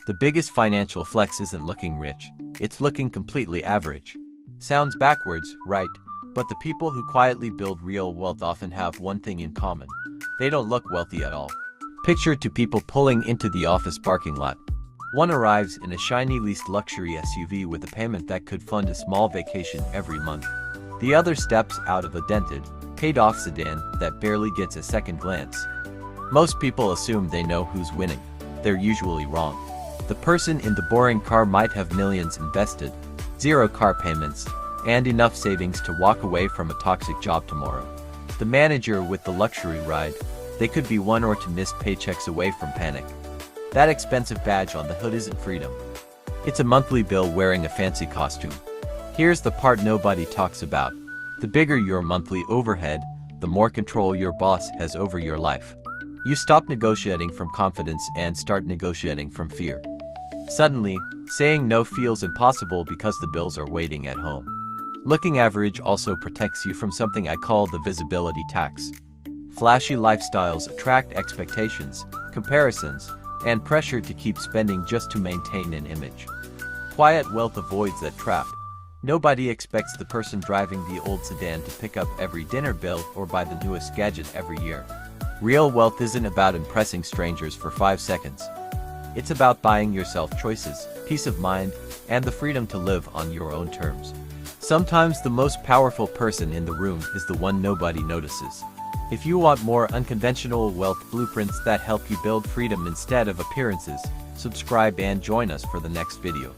The biggest financial flex isn't looking rich, it's looking completely average. Sounds backwards, right? But the people who quietly build real wealth often have one thing in common. They don't look wealthy at all. Picture two people pulling into the office parking lot. One arrives in a shiny leased luxury SUV with a payment that could fund a small vacation every month. The other steps out of a dented, paid-off sedan that barely gets a second glance. Most people assume they know who's winning. They're usually wrong. The person in the boring car might have millions invested, zero car payments, and enough savings to walk away from a toxic job tomorrow. The manager with the luxury ride, they could be one or two missed paychecks away from panic. That expensive badge on the hood isn't freedom. It's a monthly bill wearing a fancy costume. Here's the part nobody talks about. The bigger your monthly overhead, the more control your boss has over your life. You stop negotiating from confidence and start negotiating from fear. Suddenly, saying no feels impossible because the bills are waiting at home. Looking average also protects you from something I call the visibility tax. Flashy lifestyles attract expectations, comparisons, and pressure to keep spending just to maintain an image. Quiet wealth avoids that trap. Nobody expects the person driving the old sedan to pick up every dinner bill or buy the newest gadget every year. Real wealth isn't about impressing strangers for 5 seconds. It's about buying yourself choices, peace of mind, and the freedom to live on your own terms. Sometimes the most powerful person in the room is the one nobody notices. If you want more unconventional wealth blueprints that help you build freedom instead of appearances, subscribe and join us for the next video.